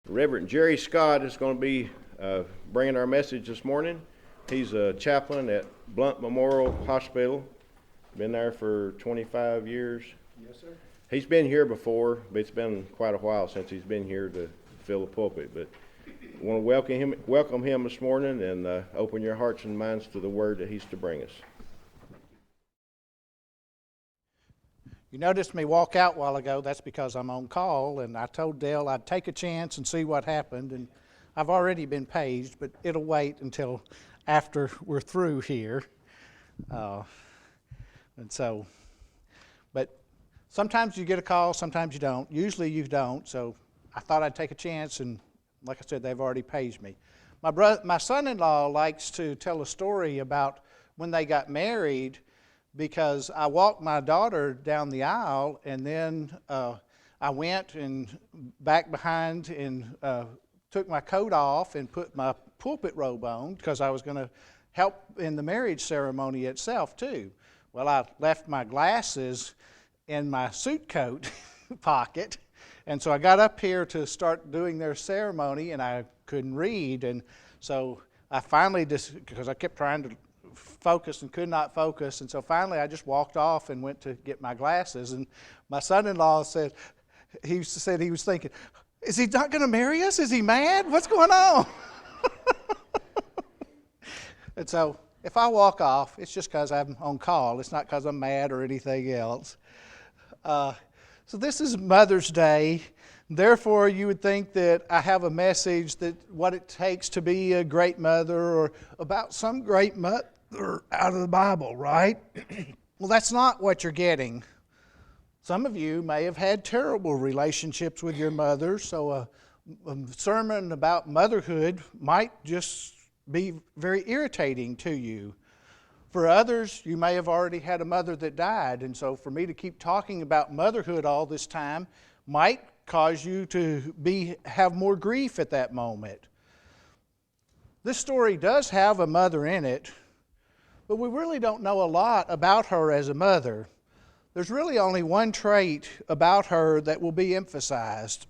Reverend Jerry Scott is going to be bringing our message this morning. He's a chaplain at Blount Memorial Hospital. Been there for 25 years. Yes, sir. He's been here before, but it's been quite a while since he's been here to fill the pulpit. But I want to welcome him this morning and open your hearts and minds to the word that he's to bring us. You noticed me walk out a while ago. That's because I'm on call, and I told Dale I'd take a chance and see what happened. And I've already been paged, but it'll wait until after we're through here. But sometimes you get a call, sometimes you don't. Usually you don't, so I thought I'd take a chance, and like I said, they've already paged me. My son-in-law likes to tell a story about when they got married, because I walked my daughter down the aisle, and then I went and back behind and took my coat off and put my pulpit robe on because I was going to help in the marriage ceremony itself too. Well, I left my glasses in my suit coat pocket, and so I got up here to start doing their ceremony, and I couldn't read, and so I finally because I kept trying to focus and could not focus, and so finally I just walked off and went to get my glasses. And my son-in-law said he was thinking, is he not going to marry us? Is he mad? What's going on? And so if I walk off, it's just because I'm on call. It's not because I'm mad or anything else. So this is Mother's Day. Therefore, you would think that I have a message that what it takes to be a great mother or about some great mother out of the Bible, right? Well, that's not what you're getting. Some of you may have had terrible relationships with your mother, so a sermon about motherhood might just be very irritating to you. For others, you may have already had a mother that died, and so for me to keep talking about motherhood all this time might cause you to have more grief at that moment. This story does have a mother in it, but we really don't know a lot about her as a mother. There's really only one trait about her that will be emphasized.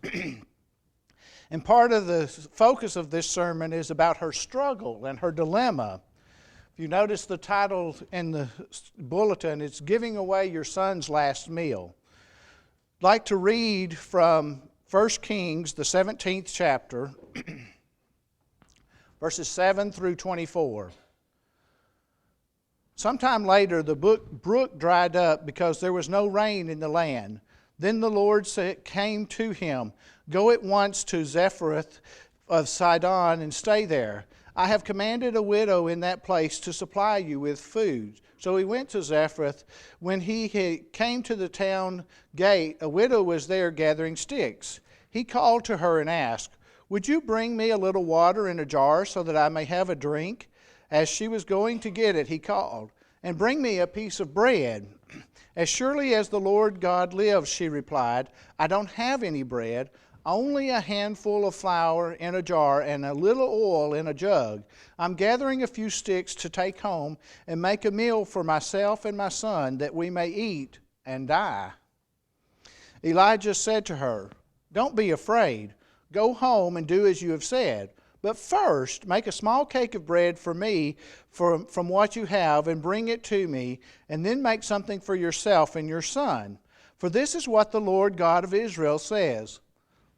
And part of the focus of this sermon is about her struggle and her dilemma. If you notice the title in the bulletin, it's Giving Away Your Son's Last Meal. I'd like to read from 1 Kings, the 17th chapter, verses 7 through 24. Sometime later, the brook dried up because there was no rain in the land. Then the Lord came to him, "Go at once to Zarephath of Sidon and stay there. I have commanded a widow in that place to supply you with food." So he went to Zarephath. When he came to the town gate, a widow was there gathering sticks. He called to her and asked, "Would you bring me a little water in a jar so that I may have a drink?" As she was going to get it, he called, "And bring me a piece of bread." "As surely as the Lord God lives," she replied, "I don't have any bread, only a handful of flour in a jar and a little oil in a jug. I'm gathering a few sticks to take home and make a meal for myself and my son that we may eat and die." Elijah said to her, "Don't be afraid. Go home and do as you have said. But first, make a small cake of bread for me from what you have and bring it to me, and then make something for yourself and your son. For this is what the Lord God of Israel says.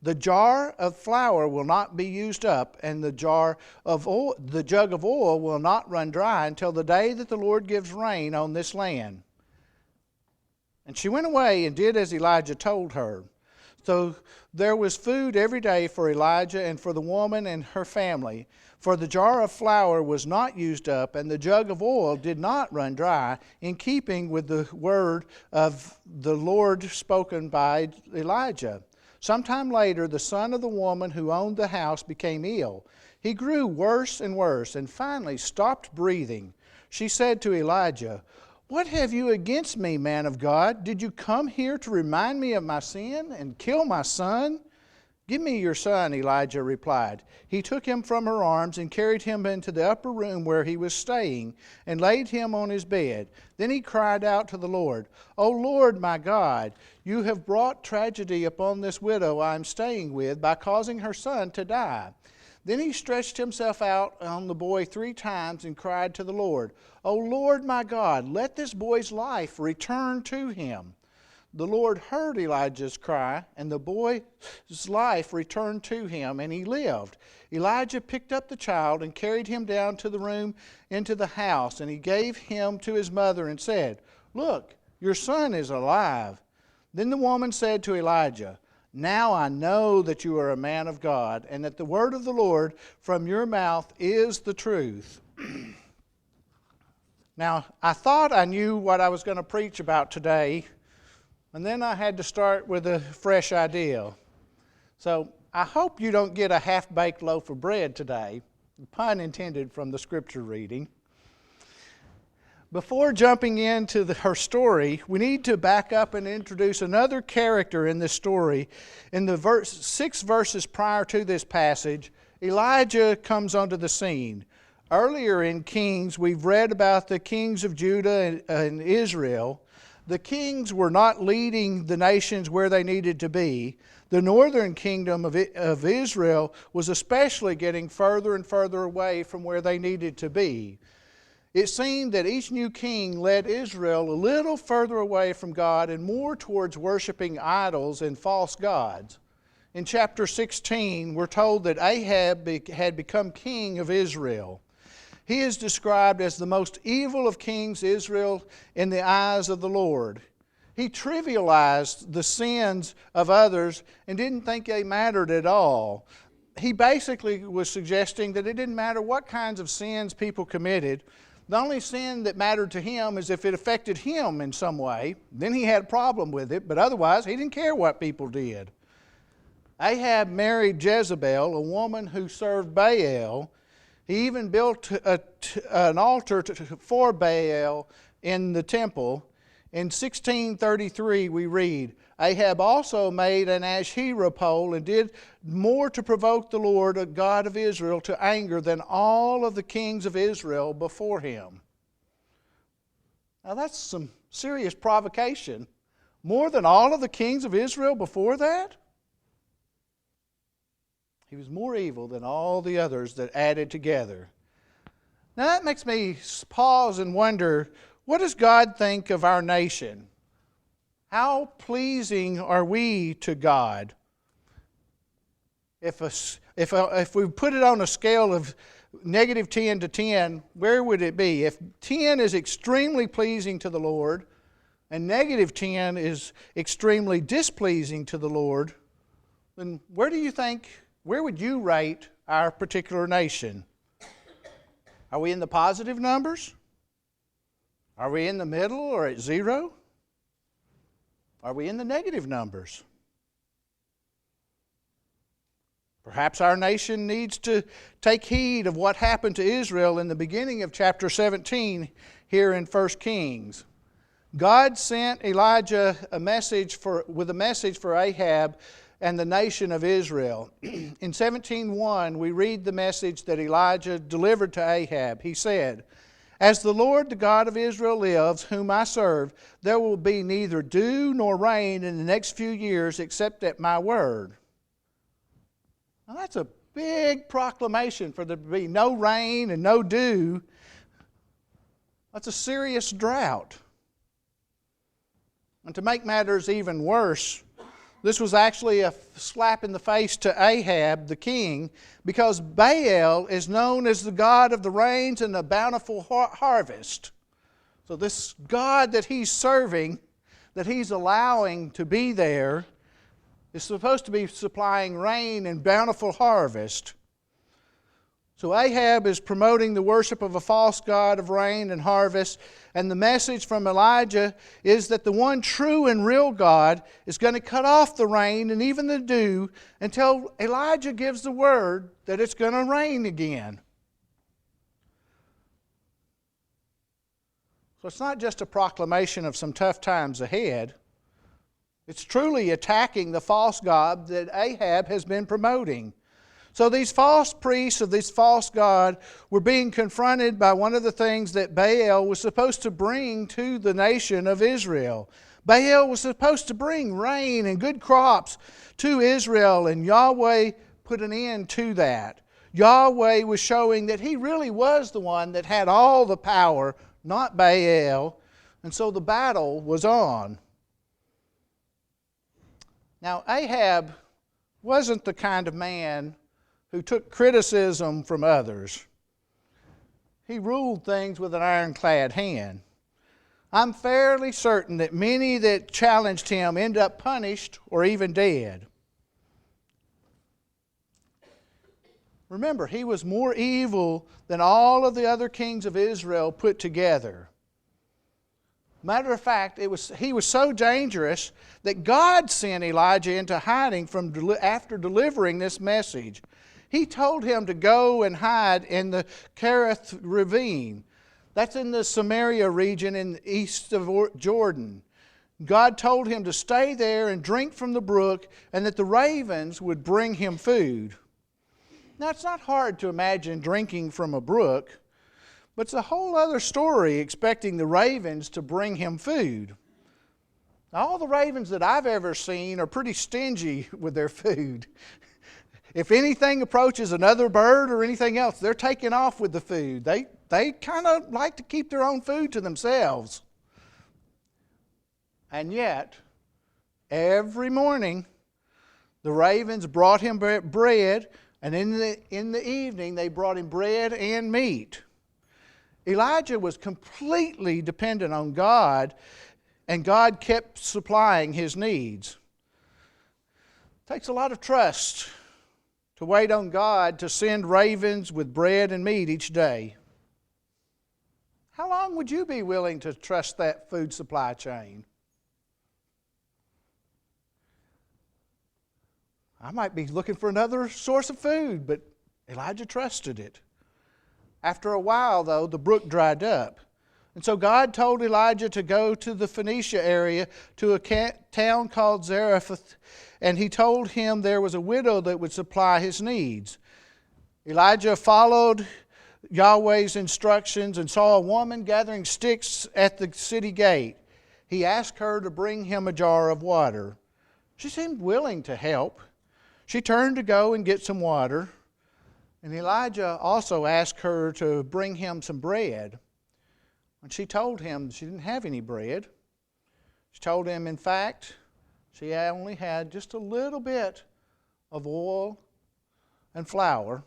The jar of flour will not be used up, and the jug of oil will not run dry until the day that the Lord gives rain on this land." And she went away and did as Elijah told her. So there was food every day for Elijah and for the woman and her family. For the jar of flour was not used up, and the jug of oil did not run dry, in keeping with the word of the Lord spoken by Elijah. Sometime later, the son of the woman who owned the house became ill. He grew worse and worse, and finally stopped breathing. She said to Elijah, "What have you against me, man of God? Did you come here to remind me of my sin and kill my son? "Give me your son," Elijah replied. He took him from her arms and carried him into the upper room where he was staying and laid him on his bed. Then he cried out to the Lord, "O Lord my God, you have brought tragedy upon this widow I am staying with by causing her son to die." Then he stretched himself out on the boy 3 times and cried to the Lord, "O Lord my God, let this boy's life return to him." The Lord heard Elijah's cry, and the boy's life returned to him, and he lived. Elijah picked up the child and carried him down to the room into the house, and he gave him to his mother and said, "Look, your son is alive." Then the woman said to Elijah, "Now I know that you are a man of God, and that the word of the Lord from your mouth is the truth." Now, I thought I knew what I was going to preach about today, and then I had to start with a fresh idea. So I hope you don't get a half-baked loaf of bread today, pun intended from the scripture reading. Before jumping into her story, we need to back up and introduce another character in this story. In the 6 verses prior to this passage, Elijah comes onto the scene. Earlier in Kings, we've read about the kings of Judah and Israel. The kings were not leading the nations where they needed to be. The northern kingdom of Israel was especially getting further and further away from where they needed to be. It seemed that each new king led Israel a little further away from God and more towards worshiping idols and false gods. In chapter 16, we're told that Ahab had become king of Israel. He is described as the most evil of kings Israel in the eyes of the Lord. He trivialized the sins of others and didn't think they mattered at all. He basically was suggesting that it didn't matter what kinds of sins people committed. The only sin that mattered to him is if it affected him in some way. Then he had a problem with it, but otherwise he didn't care what people did. Ahab married Jezebel, a woman who served Baal. He even built an altar for Baal in the temple. In 1633 we read, "Ahab also made an Asherah pole and did more to provoke the Lord, the God of Israel, to anger than all of the kings of Israel before him." Now that's some serious provocation. More than all of the kings of Israel before that? He was more evil than all the others that added together. Now that makes me pause and wonder, what does God think of our nation? How pleasing are we to God? If we put it on a scale of -10 to 10, where would it be? If 10 is extremely pleasing to the Lord and -10 is extremely displeasing to the Lord, then where would you rate our particular nation? Are we in the positive numbers? Are we in the middle or at 0? Are we in the negative numbers? Perhaps our nation needs to take heed of what happened to Israel in the beginning of chapter 17 here in 1 Kings. God sent Elijah with a message for Ahab and the nation of Israel. In 17:1, we read the message that Elijah delivered to Ahab. He said, "As the Lord, the God of Israel lives, whom I serve, there will be neither dew nor rain in the next few years except at my word." Now that's a big proclamation for there to be no rain and no dew. That's a serious drought. And to make matters even worse, this was actually a slap in the face to Ahab, the king, because Baal is known as the god of the rains and the bountiful harvest. So this God that he's serving, that he's allowing to be there, is supposed to be supplying rain and bountiful harvest. So Ahab is promoting the worship of a false god of rain and harvest, and the message from Elijah is that the one true and real God is going to cut off the rain and even the dew until Elijah gives the word that it's going to rain again. So it's not just a proclamation of some tough times ahead. It's truly attacking the false god that Ahab has been promoting. So these false priests of this false god were being confronted by one of the things that Baal was supposed to bring to the nation of Israel. Baal was supposed to bring rain and good crops to Israel, and Yahweh put an end to that. Yahweh was showing that He really was the one that had all the power, not Baal, and so the battle was on. Now, Ahab wasn't the kind of man who took criticism from others. He ruled things with an ironclad hand. I'm fairly certain that many that challenged him ended up punished or even dead. Remember, he was more evil than all of the other kings of Israel put together. Matter of fact, he was so dangerous that God sent Elijah into hiding after delivering this message. He told him to go and hide in the Kerith ravine. That's in the Samaria region in the east of Jordan. God told him to stay there and drink from the brook, and that the ravens would bring him food. Now, it's not hard to imagine drinking from a brook, but it's a whole other story expecting the ravens to bring him food. Now, all the ravens that I've ever seen are pretty stingy with their food. If anything approaches another bird or anything else, they're taking off with the food. They kind of like to keep their own food to themselves. And yet, every morning, the ravens brought him bread, and in the evening, they brought him bread and meat. Elijah was completely dependent on God, and God kept supplying his needs. It takes a lot of trust to wait on God to send ravens with bread and meat each day. How long would you be willing to trust that food supply chain? I might be looking for another source of food, but Elijah trusted it. After a while, though, the brook dried up. And so God told Elijah to go to the Phoenicia area, to a town called Zarephath, and he told him there was a widow that would supply his needs. Elijah followed Yahweh's instructions and saw a woman gathering sticks at the city gate. He asked her to bring him a jar of water. She seemed willing to help. She turned to go and get some water, and Elijah also asked her to bring him some bread. When she told him she didn't have any bread, she told him, in fact, she only had just a little bit of oil and flour.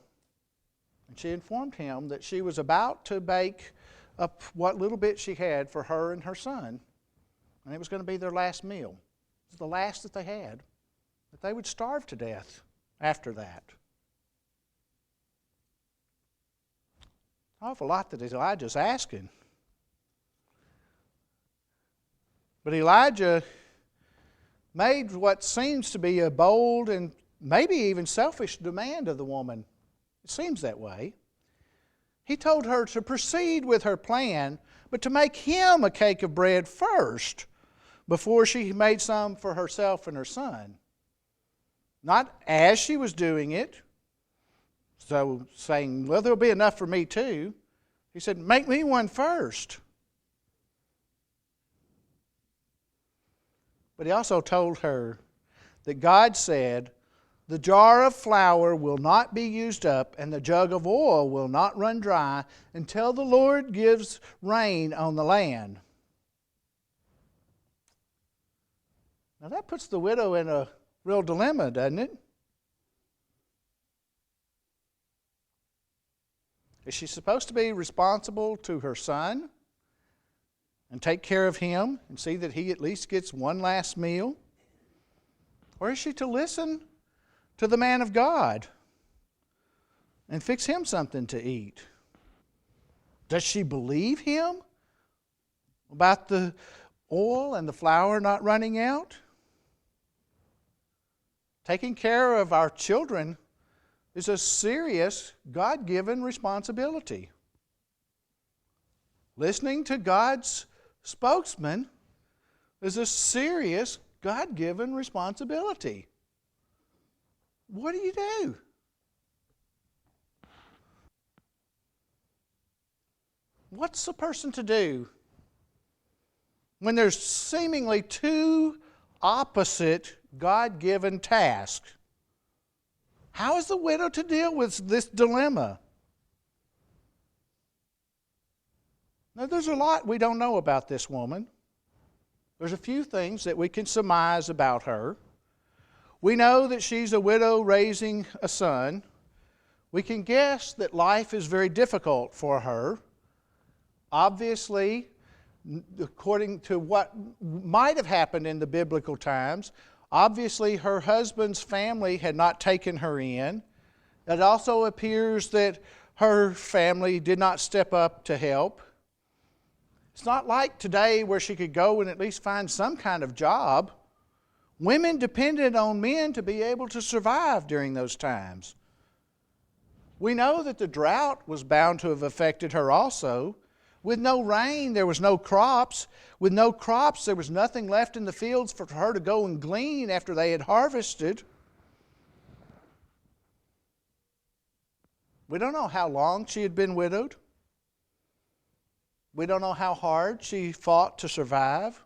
And she informed him that she was about to bake up what little bit she had for her and her son. And it was going to be their last meal. It was the last that they had. That they would starve to death after that. An awful lot that Elijah's asking. But Elijah made what seems to be a bold and maybe even selfish demand of the woman. It seems that way. He told her to proceed with her plan, but to make him a cake of bread first, before she made some for herself and her son. Not as she was doing it, so saying, well, there'll be enough for me too. He said, make me one first. But he also told her that God said, the jar of flour will not be used up, and the jug of oil will not run dry until the Lord gives rain on the land. Now that puts the widow in a real dilemma, doesn't it? Is she supposed to be responsible to her son and take care of him and see that he at least gets one last meal? Or is she to listen to the man of God and fix him something to eat? Does she believe him about the oil and the flour not running out? Taking care of our children is a serious God-given responsibility. Listening to God's spokesman is a serious God-given responsibility. What do you do? What's a person to do when there's seemingly two opposite God-given tasks? How is the widow to deal with this dilemma? Now, there's a lot we don't know about this woman. There's a few things that we can surmise about her. We know that she's a widow raising a son. We can guess that life is very difficult for her. Obviously, according to what might have happened in the biblical times, obviously her husband's family had not taken her in. It also appears that her family did not step up to help. It's not like today where she could go and at least find some kind of job. Women depended on men to be able to survive during those times. We know that the drought was bound to have affected her also. With no rain, there was no crops. With no crops, there was nothing left in the fields for her to go and glean after they had harvested. We don't know how long she had been widowed. We don't know how hard she fought to survive.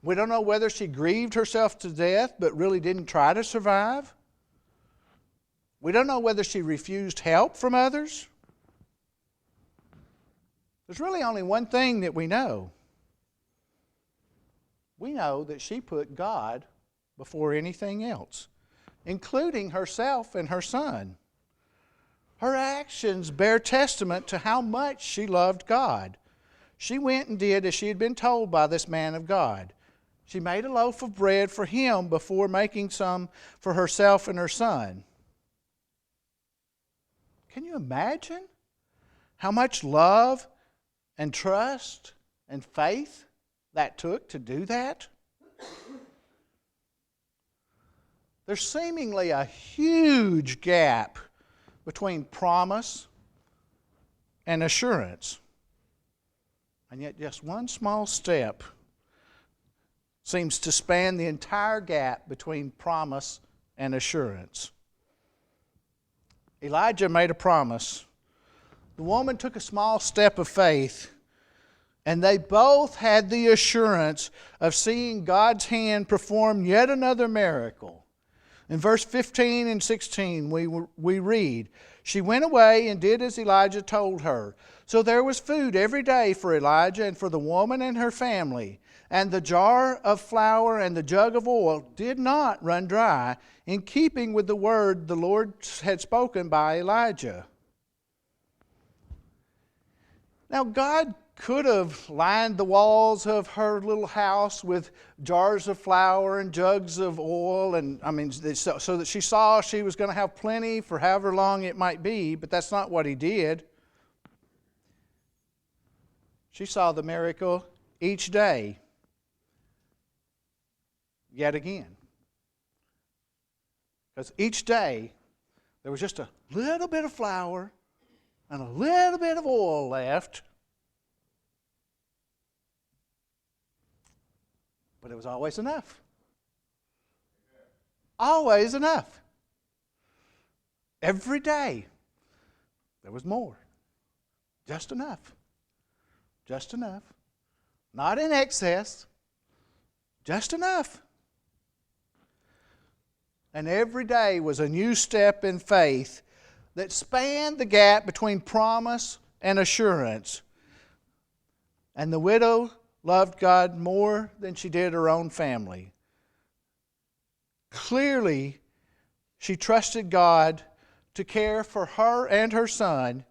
We don't know whether she grieved herself to death but really didn't try to survive. We don't know whether she refused help from others. There's really only one thing that we know. We know that she put God before anything else, including herself and her son. Her actions bear testament to how much she loved God. She went and did as she had been told by this man of God. She made a loaf of bread for him before making some for herself and her son. Can you imagine how much love and trust and faith that took to do that? There's seemingly a huge gap between promise and assurance. And yet just one small step seems to span the entire gap between promise and assurance. Elijah made a promise. The woman took a small step of faith, and they both had the assurance of seeing God's hand perform yet another miracle. In verse 15 and 16, we read, "She went away and did as Elijah told her. So there was food every day for Elijah and for the woman and her family. And the jar of flour and the jug of oil did not run dry, in keeping with the word the Lord had spoken by Elijah." Now, God could have lined the walls of her little house with jars of flour and jugs of oil, and so that she saw she was going to have plenty for however long it might be, but that's not what he did. She saw the miracle each day, yet again. Because each day there was just a little bit of flour and a little bit of oil left. But it was always enough. Always enough. Every day there was more. Just enough. Just enough. Not in excess. Just enough. And every day was a new step in faith that spanned the gap between promise and assurance. And the widow loved God more than she did her own family. Clearly, she trusted God to care for her and her son,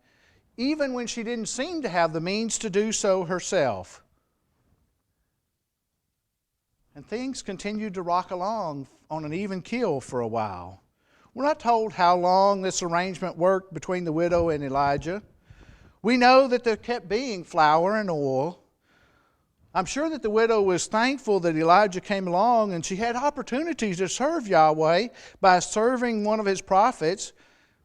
even when she didn't seem to have the means to do so herself. And things continued to rock along on an even keel for a while. We're not told how long this arrangement worked between the widow and Elijah. We know that there kept being flour and oil. I'm sure that the widow was thankful that Elijah came along, and she had opportunities to serve Yahweh by serving one of his prophets.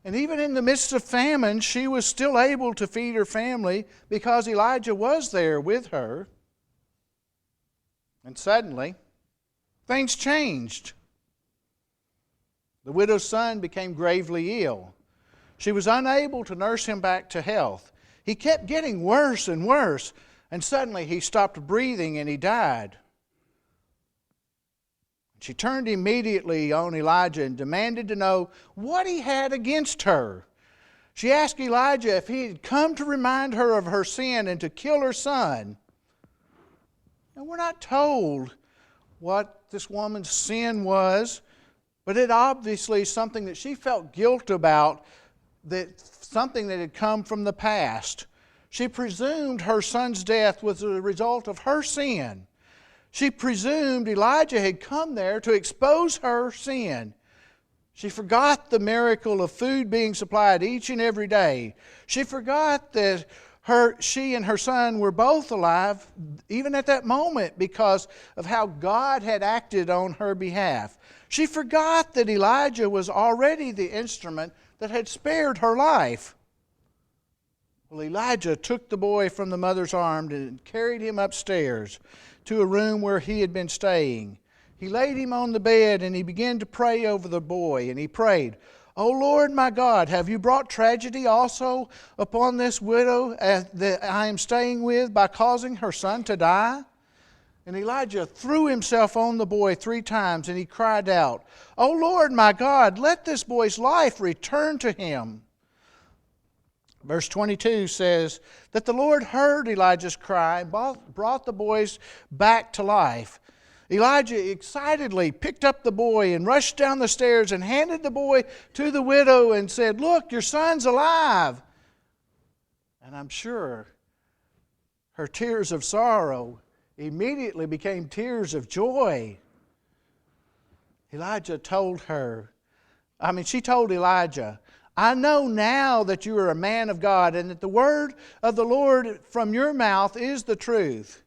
And even in the midst of famine, she was still able to feed her family because Elijah was there with her. And suddenly, things changed. The widow's son became gravely ill. She was unable to nurse him back to health. He kept getting worse and worse, and suddenly he stopped breathing and he died. She turned immediately on Elijah and demanded to know what he had against her. She asked Elijah if he had come to remind her of her sin and to kill her son. Now, we're not told what this woman's sin was, but it obviously is something that she felt guilt about, something that had come from the past. She presumed her son's death was a result of her sin. She presumed Elijah had come there to expose her sin. She forgot the miracle of food being supplied each and every day. She forgot that she and her son were both alive even at that moment because of how God had acted on her behalf. She forgot that Elijah was already the instrument that had spared her life. Well, Elijah took the boy from the mother's arms and carried him upstairs to a room where he had been staying. He laid him on the bed and he began to pray over the boy. And he prayed, "O Lord my God, have you brought tragedy also upon this widow that I am staying with by causing her son to die?" And Elijah threw himself on the boy 3 times and he cried out, "O Lord my God, let this boy's life return to him." Verse 22 says that the Lord heard Elijah's cry and brought the boys back to life. Elijah excitedly picked up the boy and rushed down the stairs and handed the boy to the widow and said, "Look, your son's alive." And I'm sure her tears of sorrow immediately became tears of joy. She told Elijah, "I know now that you are a man of God and that the word of the Lord from your mouth is the truth."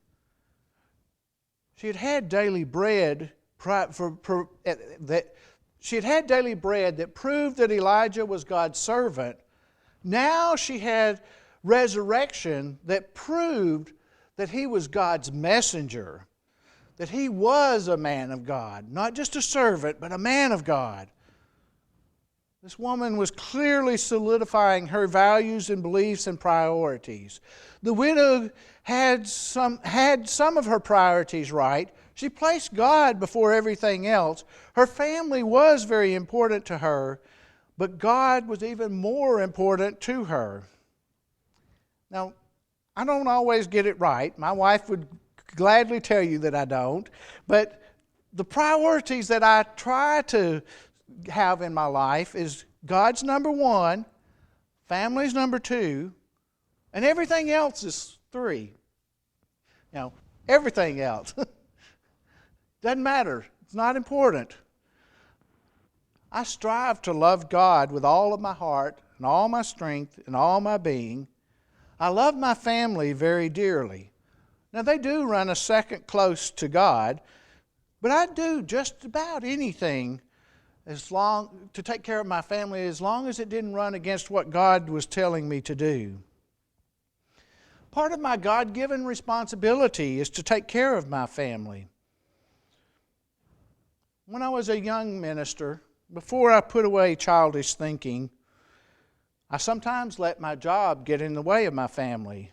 She had had daily bread that proved that Elijah was God's servant. Now she had resurrection that proved that he was God's messenger, that he was a man of God, not just a servant, but a man of God. This woman was clearly solidifying her values and beliefs and priorities. The widow had some of her priorities right. She placed God before everything else. Her family was very important to her, but God was even more important to her. Now, I don't always get it right. My wife would gladly tell you that I don't. But the priorities that I try to have in my life is God's number 1, family's number 2, and everything else is 3. Everything else. Doesn't matter. It's not important. I strive to love God with all of my heart and all my strength and all my being. I love my family very dearly. Now, they do run a second close to God, but I'd do just about anything to take care of my family as long as it didn't run against what God was telling me to do. Part of my God-given responsibility is to take care of my family. When I was a young minister, before I put away childish thinking, I sometimes let my job get in the way of my family.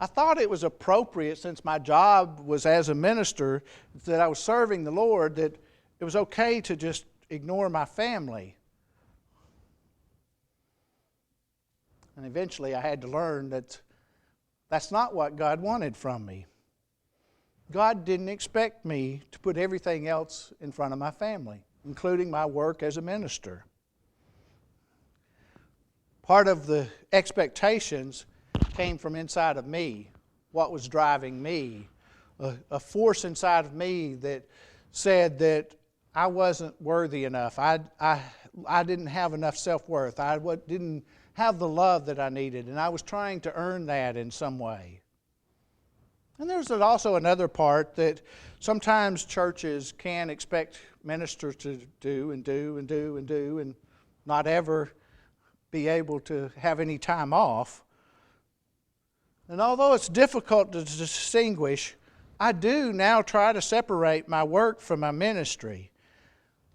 I thought it was appropriate, since my job was as a minister, that I was serving the Lord, that it was okay to just ignore my family. And eventually I had to learn that that's not what God wanted from me. God didn't expect me to put everything else in front of my family, including my work as a minister. Part of the expectations came from inside of me, what was driving me, a force inside of me that said that I wasn't worthy enough. I didn't have enough self-worth. I didn't have the love that I needed, and I was trying to earn that in some way. And there's also another part that sometimes churches can expect ministers to do and not ever be able to have any time off. And although it's difficult to distinguish, I do now try to separate my work from my ministry.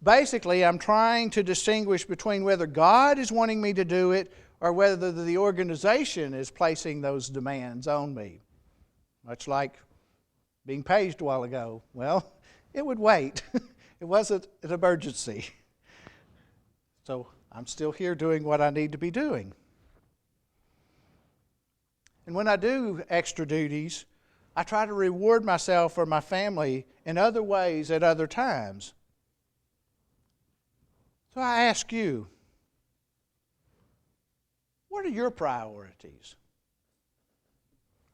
Basically, I'm trying to distinguish between whether God is wanting me to do it or whether the organization is placing those demands on me. Much like being paged a while ago. Well, it would wait. It wasn't an emergency. So I'm still here doing what I need to be doing. And when I do extra duties, I try to reward myself or my family in other ways at other times. So I ask you, what are your priorities?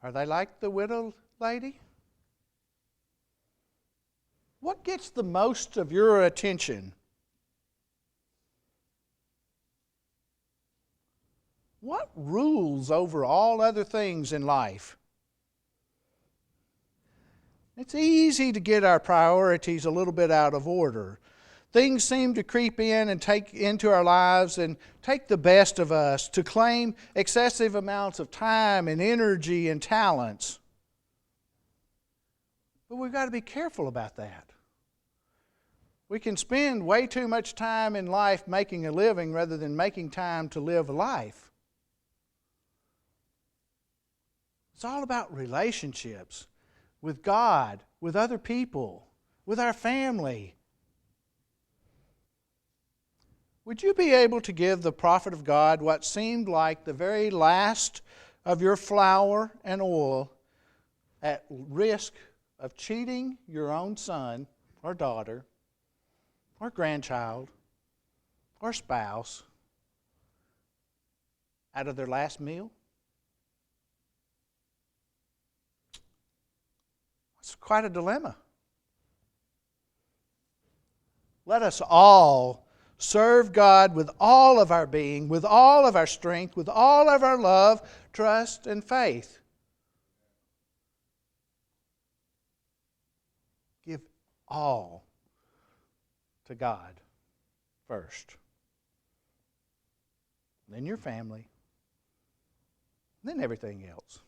Are they like the widow lady? What gets the most of your attention? What rules over all other things in life? It's easy to get our priorities a little bit out of order. Things seem to creep in and take into our lives and take the best of us, to claim excessive amounts of time and energy and talents. But we've got to be careful about that. We can spend way too much time in life making a living rather than making time to live a life. It's all about relationships with God, with other people, with our family. Would you be able to give the prophet of God what seemed like the very last of your flour and oil at risk of cheating your own son or daughter or grandchild or spouse out of their last meal? It's quite a dilemma. Let us all serve God with all of our being, with all of our strength, with all of our love, trust, and faith. Give all to God first. Then your family. Then everything else.